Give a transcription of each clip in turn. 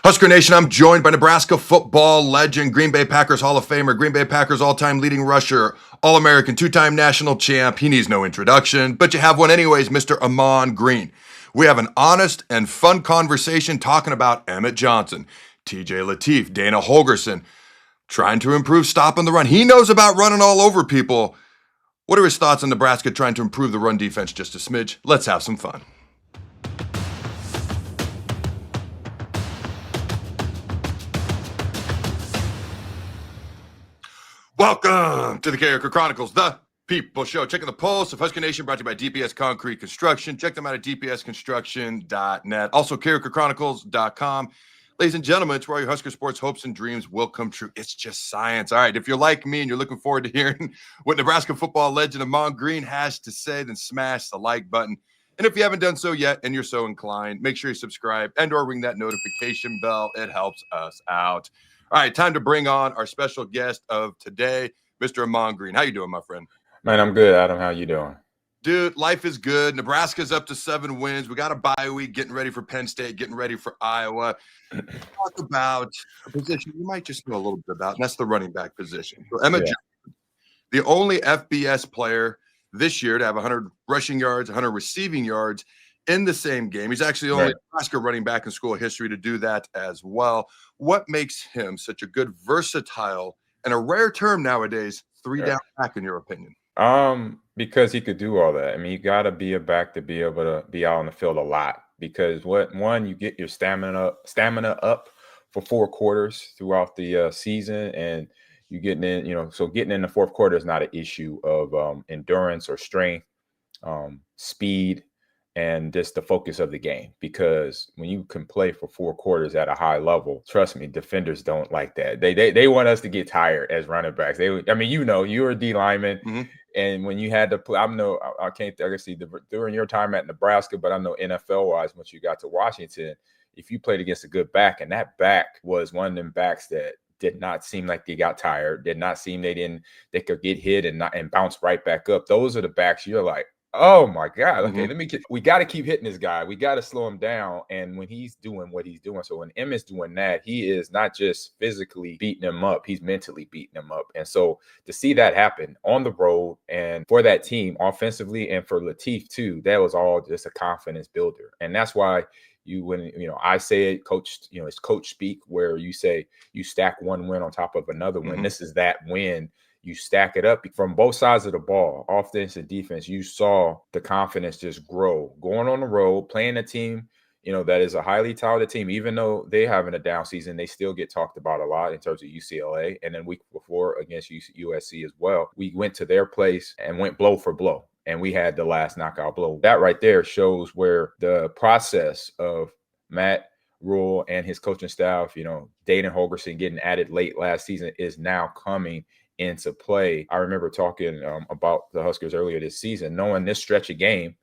Husker Nation, I'm joined by Nebraska Football Legend, Green Bay Packers Hall of Famer, Green Bay Packers all-time leading rusher, All-American, two-time national champ. He needs no introduction, but you have one anyways, Mr. Ahman Green. We have an honest and fun conversation talking about Emmett Johnson, TJ Lateef, Dana Holgorsen, trying to improve stopping the run. He knows about running all over people. What are his thoughts on Nebraska trying to improve the run defense just a smidge? Let's have some fun. Welcome to the Carriker Chronicles, the People Show. Checking the pulse of Husker Nation, brought to you by DPS Concrete Construction. Check them out at dpsconstruction.net. Also, carrikerchronicles.com. Ladies and gentlemen, it's where all your Husker sports hopes and dreams will come true. It's just science. All right, if you're like me and you're looking forward to hearing what Nebraska football legend Ahman Green has to say, then smash the like button. And if you haven't done so yet and you're so inclined, make sure you subscribe and or ring that notification bell. It helps us out. All right, time to bring on our special guest of today, Mr. Ahman Green. How you doing, my friend? Man, I'm good, Adam. How you doing? Dude, life is good. Nebraska's up to 7 wins. We got a bye week, getting ready for Penn State, getting ready for Iowa. Talk about a position you might just know a little bit about, and that's the running back position. So Emmett Johnson, the only FBS player this year to have 100 rushing yards, 100 receiving yards in the same game. He's actually the only Nebraska running back in school history to do that as well. What makes him such a good, versatile, and a rare term nowadays, three-down back, in your opinion? Because he could do all that. I mean, you got to be a back to be able to be out on the field a lot. Because you get your stamina up for 4 quarters throughout the season, and you getting in. So getting in the fourth quarter is not an issue of endurance or strength, speed, and just the focus of the game. Because when you can play for 4 quarters at a high level, trust me, defenders don't like that. They want us to get tired as running backs. You're a D lineman, and when you had to play, I can see during your time at Nebraska, but I know NFL wise, once you got to Washington, if you played against a good back, and that back was one of them backs that did not seem like they got tired, did not seem they could get hit and bounce right back up. Those are the backs you're like, oh my God. Okay, we got to keep hitting this guy. We got to slow him down. And when he's doing what he's doing, so when Emmett's doing that, he is not just physically beating him up, he's mentally beating him up. And so to see that happen on the road and for that team offensively and for Lateef too, that was all just a confidence builder. And that's why I say it, coach, it's coach speak, where you say you stack one win on top of another win. This is that win. You stack it up from both sides of the ball, offense and defense. You saw the confidence just grow, going on the road, playing a team, that is a highly talented team. Even though they're having a down season, they still get talked about a lot in terms of UCLA. And then week before against USC as well, we went to their place and went blow for blow. And we had the last knockout blow. That right there shows where the process of Matt Rhule and his coaching staff, Dana Holgorsen getting added late last season, is now coming into play. I remember talking about the Huskers earlier this season, knowing this stretch of game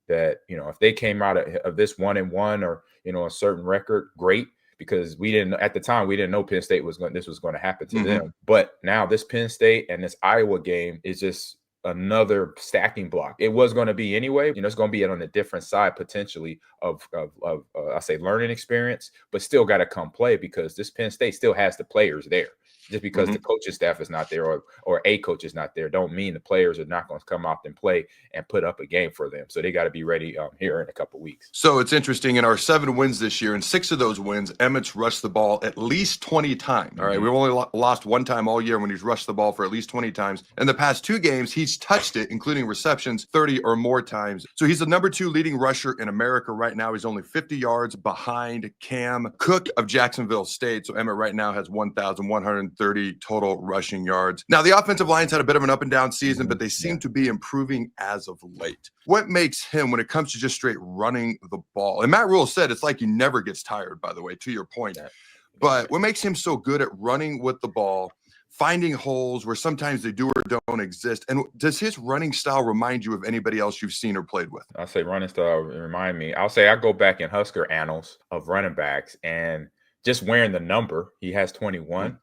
that, if they came out of this 1-1 or, a certain record, great, because at the time we didn't know Penn State this was going to happen to them. But now this Penn State and this Iowa game is just another stacking block. It was going to be anyway. It's going to be on a different side potentially of I say learning experience, but still got to come play, because this Penn State still has the players there. Just because the coaching staff is not there or a coach is not there, don't mean the players are not going to come out and play and put up a game for them. So they got to be ready here in a couple of weeks. So it's interesting. In our 7 wins this year, in 6 of those wins, Emmett's rushed the ball at least 20 times. All right, we've only lost 1 time all year when he's rushed the ball for at least 20 times. In the past 2 games, he's touched it, including receptions, 30 or more times. So he's the number 2 leading rusher in America right now. He's only 50 yards behind Cam Cook of Jacksonville State. So Emmett right now has 1,130 total rushing yards. Now, the offensive line's had a bit of an up and down season, but they seem to be improving as of late. What makes him, when it comes to just straight running the ball, and Matt Rhule said it's like he never gets tired, by the way, to your point, but what makes him so good at running with the ball, finding holes where sometimes they do or don't exist? And does his running style remind you of anybody else you've seen or played with? I'll say running style remind me. I'll say I go back in Husker annals of running backs, and just wearing the number, he has 21.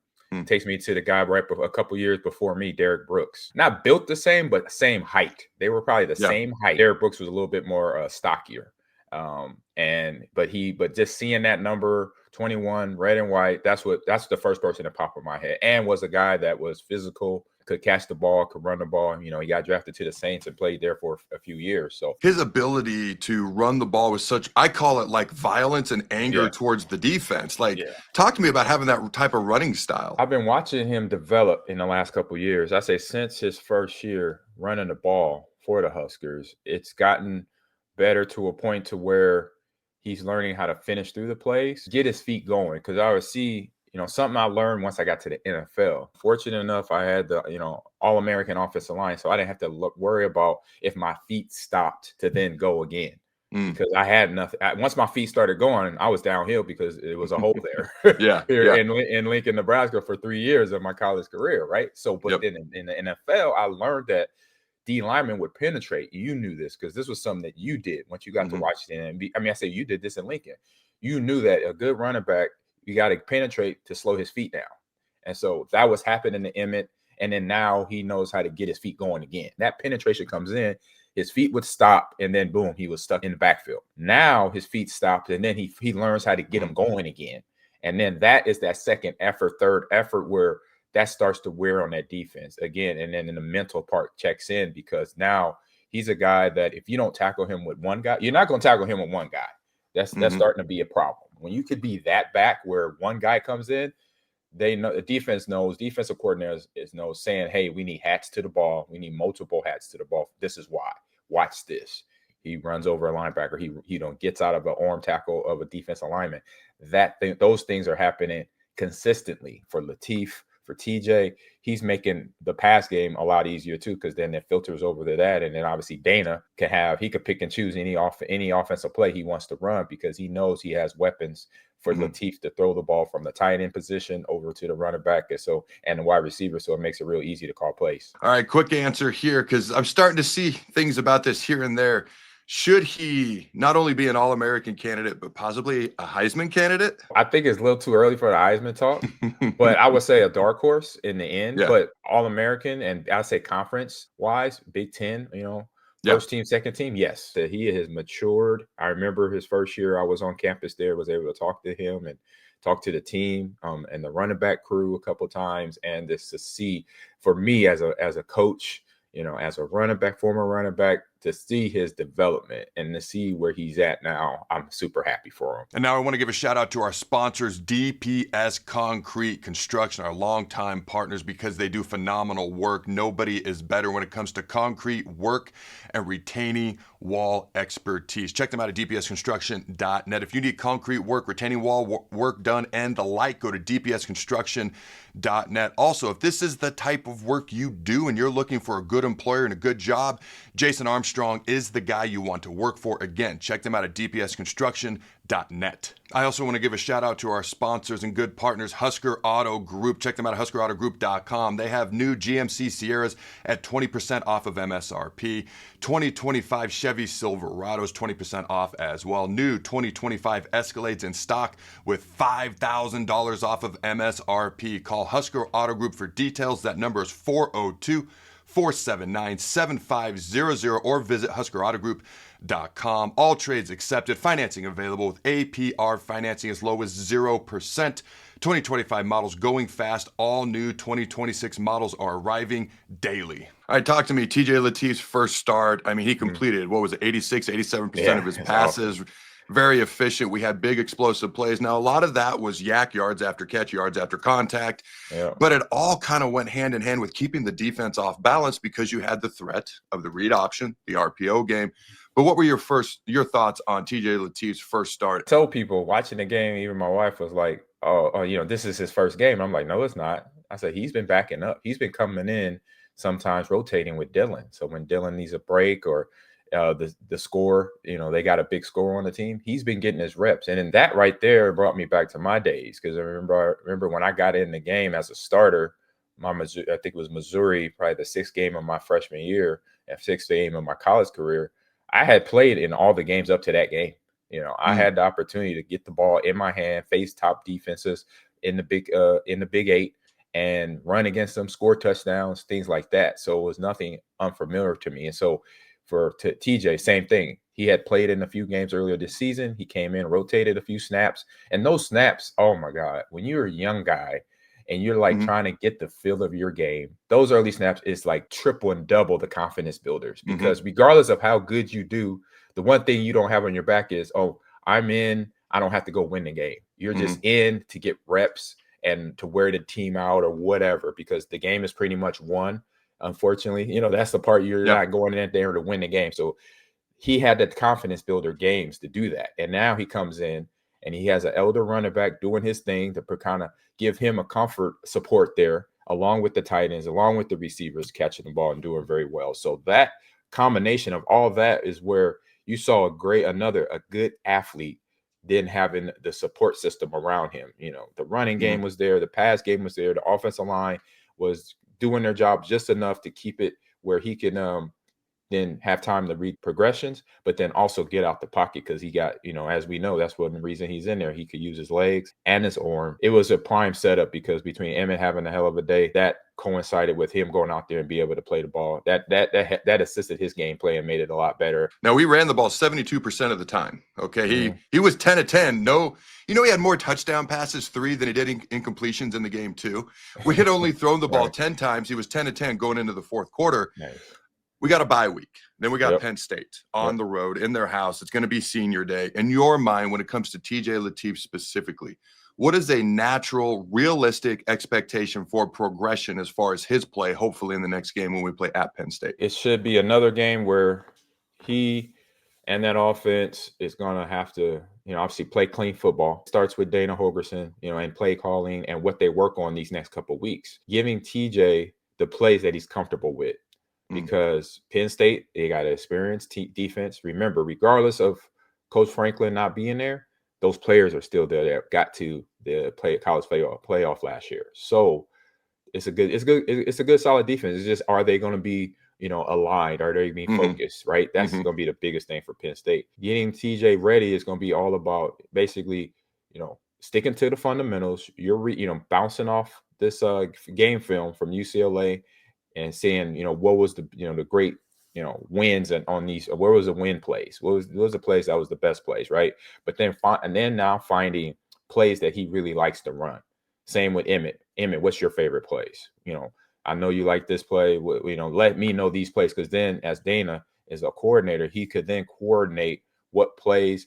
Takes me to the guy a couple years before me, Derek Brooks. Not built the same, but same height. They were probably the same height. Derek Brooks was a little bit more stockier. But just seeing that number 21, red and white. That's the first person that popped in my head, and was a guy that was physical, could catch the ball, could run the ball. He got drafted to the Saints and played there for a few years. So his ability to run the ball with such, I call it like violence and anger towards the defense. Like, talk to me about having that type of running style. I've been watching him develop in the last couple of years. I say since his first year running the ball for the Huskers, it's gotten better to a point to where he's learning how to finish through the plays, get his feet going. Because I would see, something I learned once I got to the NFL. Fortunate enough, I had the, All-American offensive line, so I didn't have to worry about if my feet stopped to then go again. Because I had nothing. Once my feet started going, I was downhill because it was a hole there. Here in Lincoln, Nebraska for 3 years of my college career, right? So, but then in the NFL, I learned that D linemen would penetrate. You knew this because this was something that you did once you got to watch the NBA. I say you did this in Lincoln. You knew that a good running back, you got to penetrate to slow his feet down. And so that was happening to Emmett. And then now he knows how to get his feet going again. That penetration comes in. His feet would stop, and then boom, he was stuck in the backfield. Now his feet stopped, and then he learns how to get them going again. And then that is that second effort, third effort, where that starts to wear on that defense again. And then the mental part checks in, because now he's a guy that if you don't tackle him with one guy, you're not going to tackle him with one guy. That's starting to be a problem. When you could be that back where one guy comes in, they know, the defense knows, defensive coordinators knows, saying, hey, we need hats to the ball. We need multiple hats to the ball. This is why. Watch this. He runs over a linebacker. He gets out of an arm tackle of a defensive lineman. Those things are happening consistently for Lateef, for TJ. He's making the pass game a lot easier too, because then it filters over to that. And then obviously Dana could pick and choose any offensive play he wants to run, because he knows he has weapons for Lateef to throw the ball from the tight end position over to the running back and the wide receiver. So it makes it real easy to call plays. All right, quick answer here, because I'm starting to see things about this here and there. Should he not only be an All-American candidate, but possibly a Heisman candidate? I think it's a little too early for the Heisman talk, but I would say a dark horse in the end. But All-American, and I'd say conference-wise, Big Ten, first team, second team, yes. That he has matured. I remember his first year I was on campus there, was able to talk to him and talk to the team and the running back crew a couple of times, and just to see, for me as a coach, as a running back, former running back, to see his development and to see where he's at now, I'm super happy for him. And now I want to give a shout out to our sponsors, DPS Concrete Construction, our longtime partners, because they do phenomenal work. Nobody is better when it comes to concrete work and retaining wall expertise. Check them out at dpsconstruction.net. If you need concrete work, retaining wall work done, and the like, go to dpsconstruction.net. Also, if this is the type of work you do and you're looking for a good employer and a good job, Jason Armstrong is the guy you want to work for. Again, check them out at dpsconstruction.net. I also want to give a shout out to our sponsors and good partners, Husker Auto Group. Check them out at huskerautogroup.com. They have new GMC Sierras at 20% off of MSRP. 2025 Chevy Silverados, 20% off as well. New 2025 Escalades in stock with $5,000 off of MSRP. Call Husker Auto Group for details. That number is 402-479-7500 or visit huskerautogroup.com. All trades accepted. Financing available with APR financing as low as 0%. 2025 models going fast. All new 2026 models are arriving daily. All right, talk to me. TJ Lateef's first start. I mean, he completed, 87% of his passes. Awesome. Very efficient. We had big explosive plays. Now, a lot of that was yak yards after catch, yards after contact. Yeah. But it all kind of went hand in hand with keeping the defense off balance, because you had the threat of the read option, the RPO game. But what were your thoughts on TJ Lateef's first start? I told people watching the game, even my wife was like, oh, this is his first game. I'm like, no, it's not. I said, he's been backing up. He's been coming in, sometimes rotating with Dylan. So when Dylan needs a break or the score, they got a big score on the team, he's been getting his reps. And then that right there brought me back to my days, because I remember when I got in the game as a starter, I think it was Missouri, probably the sixth game of my freshman year and sixth game of my college career. I had played in all the games up to that game. I had the opportunity to get the ball in my hand, face top defenses in the Big Eight, and run against them, score touchdowns, things like that. So it was nothing unfamiliar to me. And so for TJ, same thing. He had played in a few games earlier this season. He came in, rotated a few snaps, and those snaps, oh my God, when you're a young guy and you're like trying to get the feel of your game, those early snaps is like triple and double the confidence builders, because regardless of how good you do, the one thing you don't have on your back is, oh, I'm in, I don't have to go win the game. You're just in to get reps and to wear the team out or whatever, because the game is pretty much won. Unfortunately, that's the part you're not going in there to win the game. So he had the confidence builder games to do that. And now he comes in and he has an elder running back doing his thing to kind of give him a comfort support there, along with the tight ends, along with the receivers catching the ball and doing very well. So that combination of all that is where you saw a good athlete then having the support system around him. The running game was there, the pass game was there, the offensive line was doing their job just enough to keep it where he can then have time to read progressions, but then also get out the pocket, because he got, as we know, that's one reason he's in there. He could use his legs and his arm. It was a prime setup, because between Emmett having a hell of a day, that coincided with him going out there and be able to play the ball. That assisted his gameplay and made it a lot better. Now, we ran the ball 72% of the time. Okay. He was 10 of 10. No, he had more touchdown passes, 3, than he did incompletions in the game 2. We had only thrown the ball 10 times. He was 10 of 10 going into the fourth quarter. Nice. We got a bye week. Then we got Penn State on the road in their house. It's going to be senior day. In your mind, when it comes to TJ Lateef specifically, what is a natural, realistic expectation for progression as far as his play, hopefully in the next game when we play at Penn State? It should be another game where he and that offense is going to have to, obviously play clean football. It starts with Dana Holgorsen, and play calling and what they work on these next couple of weeks, giving TJ the plays that he's comfortable with. Because Penn State, they got an experienced defense. Remember, regardless of Coach Franklin not being there, those players are still there that got to the college playoff last year. So it's a good solid defense. It's just, are they going to be aligned? Are they being focused? Right. That's going to be the biggest thing for Penn State. Getting TJ ready is going to be all about basically sticking to the fundamentals. You're bouncing off this game film from UCLA. And seeing, what was the great, wins and on these, where was the win plays? What was the plays that was the best plays, right? But then now finding plays that he really likes to run. Same with Emmett. Emmett, what's your favorite plays? I know you like this play. Let me know these plays, because then as Dana is a coordinator, he could then coordinate what plays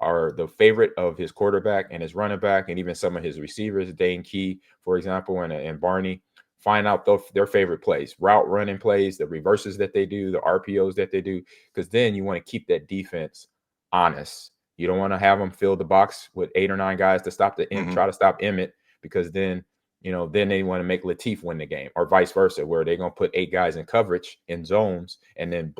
are the favorite of his quarterback and his running back, and even some of his receivers, Dane Key, for example, and Barney. Find out their favorite plays, route running plays, the reverses that they do, the RPOs that they do, because then you want to keep that defense honest. You don't want to have them fill the box with 8 or 9 guys to stop try to stop Emmett, because then they want to make Lateef win the game, or vice versa, where they're going to put 8 guys in coverage in zones and then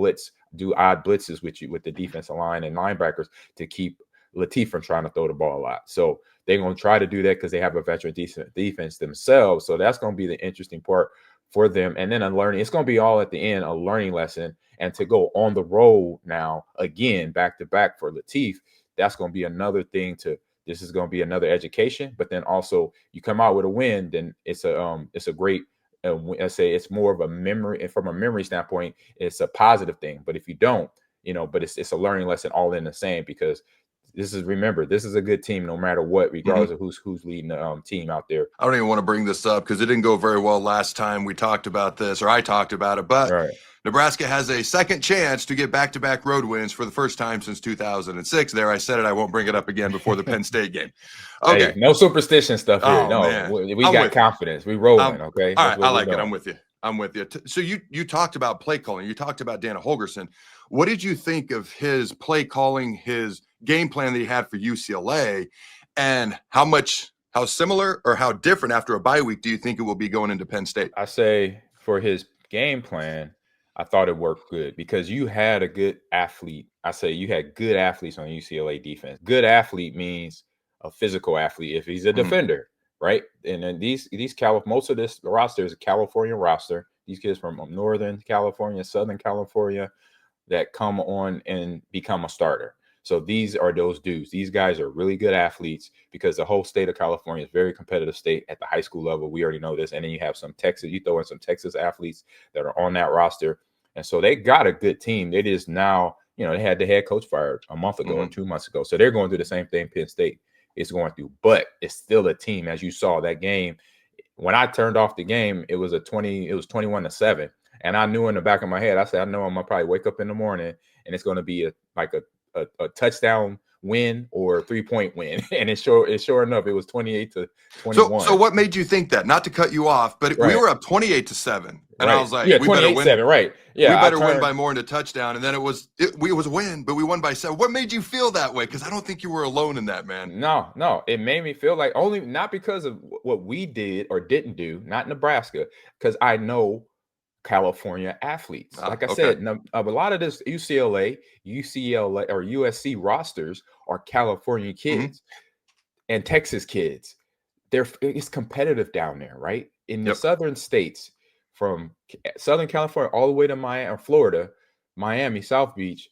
do odd blitzes with the defensive line and linebackers to keep Lateef from trying to throw the ball a lot. So they're going to try to do that because they have a veteran defense themselves. So that's going to be the interesting part for them. And then it's going to be all at the end, a learning lesson. And to go on the road now, again, back to back for Lateef, that's going to be another thing this is going to be another education. But then also you come out with a win, then it's a great, I say it's more of a memory, and from a memory standpoint, it's a positive thing. But if you don't, but it's a learning lesson all in the same, because remember, this is a good team no matter what, regardless of who's leading the team out there. I don't even want to bring this up because it didn't go very well last time we talked about this, or I talked about it, but Nebraska has a second chance to get back-to-back road wins for the first time since 2006. There, I said it. I won't bring it up again before the Penn State game. Okay. Hey, no superstition stuff here. No, man. we got confidence. We rolling, okay? All right, I like it. I'm with you. So you talked about play calling. You talked about Dana Holgorsen. What did you think of his play calling, his game plan that he had for UCLA, and how similar or how different after a bye week do you think it will be going into Penn State? I say for his game plan, I thought it worked good because you had a good athlete. I say you had good athletes on UCLA defense. Good means a physical athlete if he's a defender, right? And then most of this roster is a California roster. These kids from Northern California, Southern California that come on and become a starter. So these are those dudes. These guys are really good athletes because the whole state of California is a very competitive state at the high school level. We already know this. And then you have some Texas, you throw in some Texas athletes that are on that roster. And so they got a good team. It is now, they had the head coach fired a month ago or 2 months ago. So they're going through the same thing Penn State is going through, but it's still a team. As you saw that game, when I turned off the game, it was 21-7. And I knew in the back of my head, I said, I know I'm gonna probably wake up in the morning and it's gonna be a touchdown win or a 3-point win. And it's sure enough, it was 28-21. So what made you think that? Not to cut you off, but we were up 28-7. And I was like, we better win. 28-7, right. Yeah. We better win by more than a touchdown. And then it was a win, but we won by 7. What made you feel that way? Because I don't think you were alone in that, man. No. It made me feel like not because of what we did or didn't do, not Nebraska, because I know California athletes. Like I said, a lot of this UCLA, or USC rosters are California kids and Texas kids. It's competitive down there, right? In the southern states, from Southern California all the way to Miami, Florida, Miami, South Beach,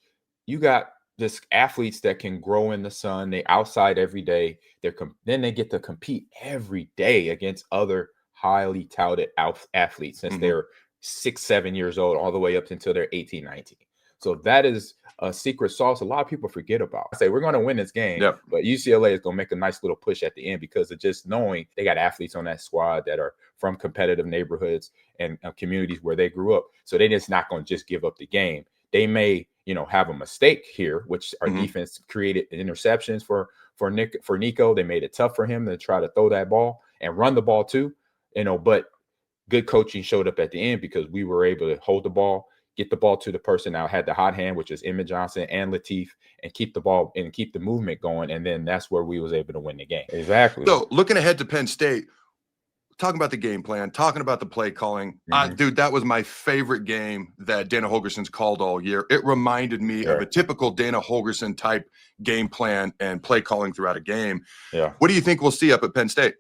you got this athletes that can grow in the sun. They outside every day. Then they get to compete every day against other highly touted athletes since they're 6-7 years old, all the way up until they're 18, 19. So that is a secret sauce a lot of people forget about. I say we're going to win this game, but UCLA is going to make a nice little push at the end because of just knowing they got athletes on that squad that are from competitive neighborhoods and communities where they grew up. So they're just not going to just give up the game. They may, have a mistake here, which our defense created interceptions for Nico. They made it tough for him to try to throw that ball and run the ball too, but good coaching showed up at the end because we were able to hold the ball, get the ball to the person now had the hot hand, which is Emmett Johnson and Lateef, and keep the ball and keep the movement going. And then that's where we was able to win the game. Exactly. So looking ahead to Penn State, talking about the game plan, talking about the play calling, dude, that was my favorite game that Dana Holgorsen's called all year. It reminded me of a typical Dana Holgorsen type game plan and play calling throughout a game. Yeah. What do you think we'll see up at Penn State?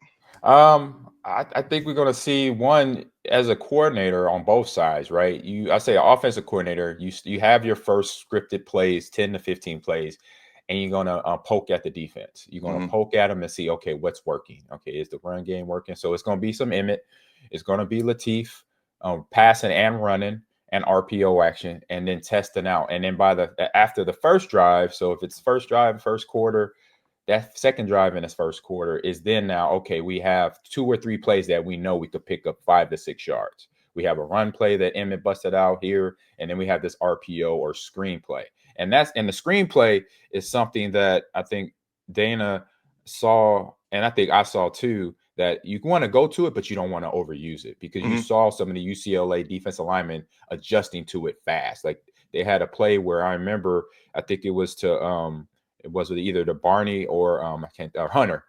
I think we're going to see one as a coordinator on both sides, right? I say an offensive coordinator, you have your first scripted plays, 10 to 15 plays, and you're going to poke at the defense. You're going to poke at them and see, okay, what's working? Okay, is the run game working? So it's going to be some Emmett. It's going to be Lateef, passing and running and RPO action, and then testing out. And then after the first drive, so if it's first drive, first quarter, that second drive in his first quarter is then now, okay, we have 2 or 3 plays that we know we could pick up 5 to 6 yards. We have a run play that Emmett busted out here, and then we have this RPO or screen play. And the screenplay is something that I think Dana saw, and I think I saw too, that you want to go to it, but you don't want to overuse it because you saw some of the UCLA defensive linemen adjusting to it fast. Like they had a play where I remember, I think it was to it was either to Barney or Hunter,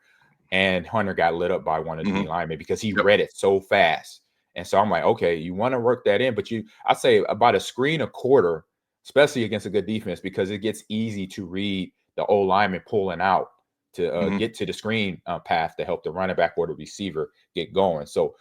and Hunter got lit up by one of the linemen because he read it so fast. And so I'm like, okay, you want to work that in, but I say about a screen a quarter, especially against a good defense, because it gets easy to read the old lineman pulling out to get to the screen path to help the running back or the receiver get going. So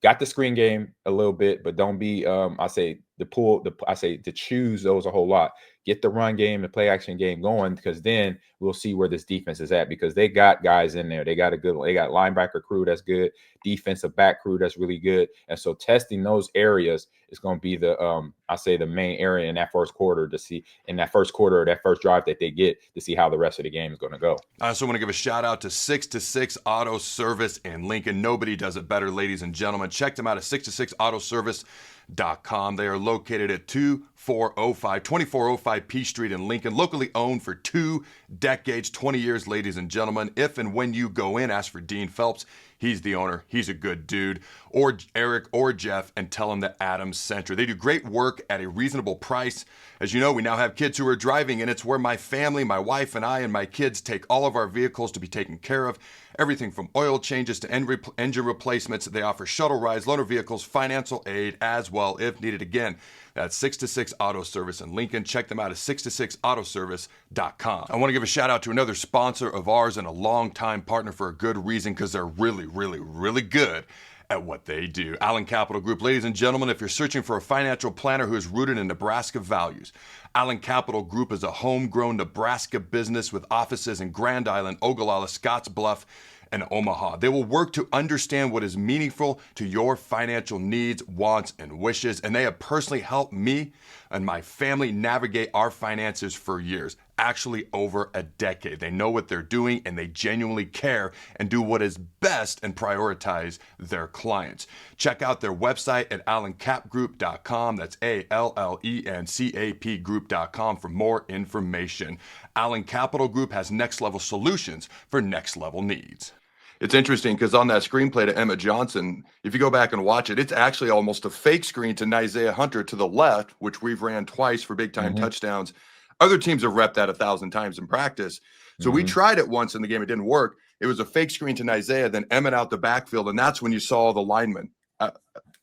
got the screen game a little bit, but don't be, I say to choose those a whole lot. Get the run game, the play action game going, because then we'll see where this defense is at, because they got guys in there. They got linebacker crew that's good, defensive back crew that's really good. And so testing those areas is going to be the main area in that first quarter to see, in that first quarter or that first drive that they get to see how the rest of the game is going to go. I also want to give a shout out to 6 to 6 Auto Service in Lincoln. Nobody does it better, ladies and gentlemen. Check them out at 6to6autoservice.com. They are located at 2405 P Street in Lincoln, locally owned for 2 decades, 20 years, ladies and gentlemen. If and when you go in, ask for Dean Phelps. He's the owner. He's a good dude. Or Eric or Jeff, and tell them that Adam sent you. They do great work at a reasonable price. As you know, we now have kids who are driving, and it's where my family, my wife and I and my kids take all of our vehicles to be taken care of. Everything from oil changes to engine replacements. They offer shuttle rides, loaner vehicles, financial aid as well if needed. Again, that's 6 to 6 Auto Service in Lincoln. Check them out at 6to6autoservice.com. I want to give a shout out to another sponsor of ours and a longtime partner for a good reason, because they're really, really, really good at what they do. Allen Capital Group. Ladies and gentlemen, if you're searching for a financial planner who is rooted in Nebraska values, Allen Capital Group is a homegrown Nebraska business with offices in Grand Island, Ogallala, Scottsbluff, and Omaha. They will work to understand what is meaningful to your financial needs, wants, and wishes, and they have personally helped me and my family navigate our finances for years, actually over a decade. They know what they're doing, and they genuinely care and do what is best and prioritize their clients. Check out their website at allencapgroup.com. That's ALLENCAP group.com for more information. Allen Capital Group has next level solutions for next level needs. It's interesting because on that screenplay to Emmett Johnson, if you go back and watch it, it's actually almost a fake screen to Isaiah Hunter to the left, which we've ran twice for big time touchdowns. Other teams have repped that 1,000 times in practice. So we tried it once in the game. It didn't work. It was a fake screen to Isaiah, then Emmett out the backfield. And that's when you saw the lineman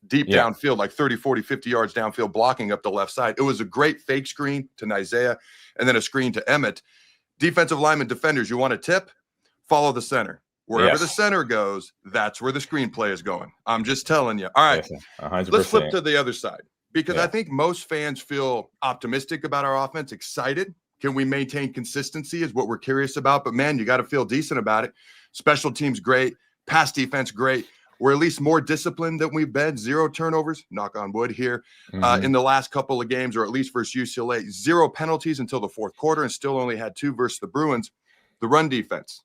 deep downfield, like 30, 40, 50 yards downfield, blocking up the left side. It was a great fake screen to Isaiah and then a screen to Emmett. Defensive lineman defenders, you want a tip? Follow the center. Wherever the center goes, that's where the screenplay is going. I'm just telling you. All right, 100%. Let's flip to the other side because I think most fans feel optimistic about our offense, excited. Can we maintain consistency is what we're curious about. But, man, you got to feel decent about it. Special teams, great. Pass defense, great. We're at least more disciplined than we've been. 0 turnovers, knock on wood here, in the last couple of games, or at least versus UCLA. 0 penalties until the fourth quarter and still only had 2 versus the Bruins. The run defense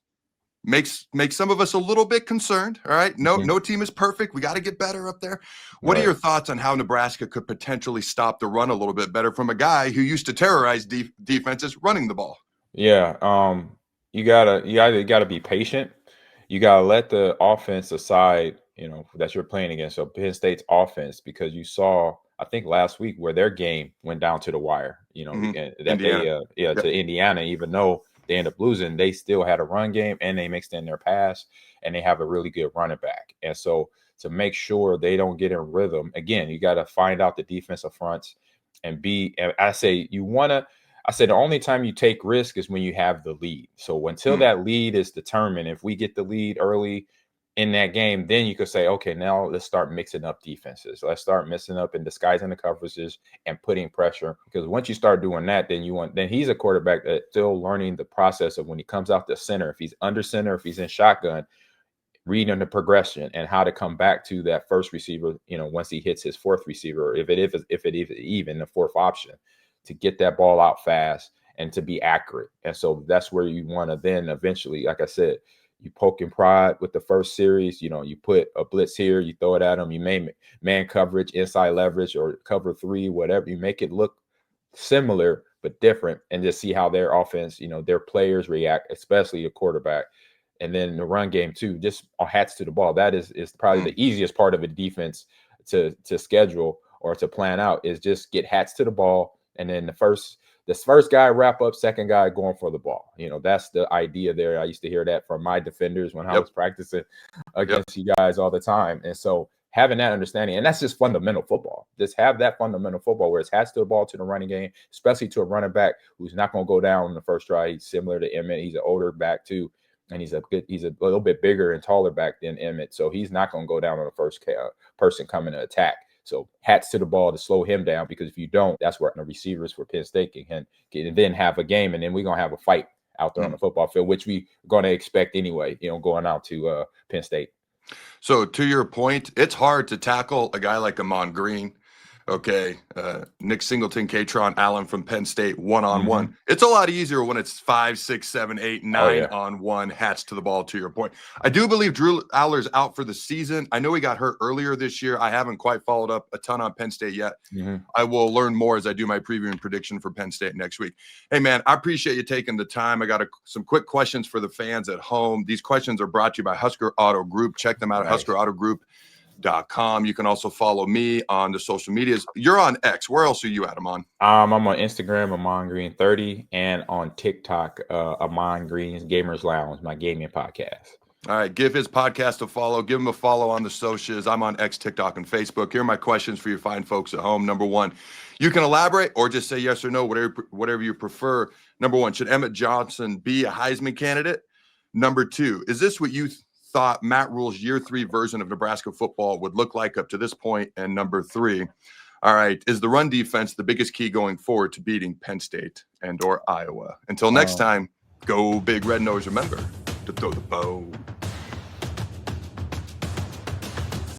makes some of us a little bit concerned. All right. No team is perfect. We got to get better up there. What are your thoughts on how Nebraska could potentially stop the run a little bit better from a guy who used to terrorize defenses running the ball? Yeah. You gotta be patient. You gotta let the offense aside, that you're playing against. So Penn State's offense, because you saw, I think last week where their game went down to the wire, to Indiana, even though they end up losing, they still had a run game and they mixed in their pass and they have a really good running back. And so to make sure they don't get in rhythm, again, you got to find out the defensive fronts and I say the only time you take risk is when you have the lead. So until that lead is determined, if we get the lead early in that game, then you could say, okay, now let's start mixing up defenses. Let's start mixing up and disguising the coverages and putting pressure. Because once you start doing that, then he's a quarterback that's still learning the process of when he comes out the center, if he's under center, if he's in shotgun, reading the progression and how to come back to that first receiver, once he hits his fourth receiver, if it is even the fourth option, to get that ball out fast and to be accurate. And so that's where you want to then eventually, like I said, you poke and prod with the first series. You put a blitz here, you throw it at them, you make man coverage, inside leverage, or cover 3, whatever. You make it look similar but different, and just see how their offense, their players react, especially the quarterback. And then the run game too, just hats to the ball. That is probably the easiest part of a defense to schedule or to plan out, is just get hats to the ball, and then the first guy wrap up, second guy going for the ball. That's the idea there. I used to hear that from my defenders when I was practicing against you guys all the time. And so having that understanding, and that's just fundamental football. Just have that fundamental football where it's hats to the ball to the running game, especially to a running back who's not going to go down in the first try. He's similar to Emmett. He's an older back too, and he's a little bit bigger and taller back than Emmett. So he's not going to go down on the first person coming to attack. So hats to the ball to slow him down, because if you don't, that's where the receivers for Penn State can then have a game, and then we're going to have a fight out there on the football field, which we're going to expect anyway, going out to Penn State. So to your point, it's hard to tackle a guy like Ahman Green. Okay, Nick Singleton, Katron Allen from Penn State, one-on-one. It's a lot easier when it's 5, 6, 7, 8, 9 on one, hats to the ball, to your point. I do believe Drew Allar's out for the season. I know he got hurt earlier this year. I haven't quite followed up a ton on Penn State yet. I will learn more as I do my preview and prediction for Penn State next week. Hey, man, I appreciate you taking the time. I got some quick questions for the fans at home. These questions are brought to you by Husker Auto Group. Check them out at HuskerAutoGroup.com. You can also follow me on the social medias. You're on X. Where else are you at, Ahman? I'm on Instagram, Ahman Green 30, and on TikTok, Ahman Green's Gamers Lounge, my gaming podcast. All right, give his podcast a follow. Give him a follow on the socials. I'm on X, TikTok, and Facebook. Here are my questions for you fine folks at home. Number 1, you can elaborate or just say yes or no, whatever you prefer. Number 1, should Emmett Johnson be a Heisman candidate? Number 2, is this what you thought Matt Rhule's year 3 version of Nebraska football would look like up to this point? And number 3, all right, is the run defense the biggest key going forward to beating Penn State and or Iowa? Until next time, go Big Red Nose. Remember to throw the bow.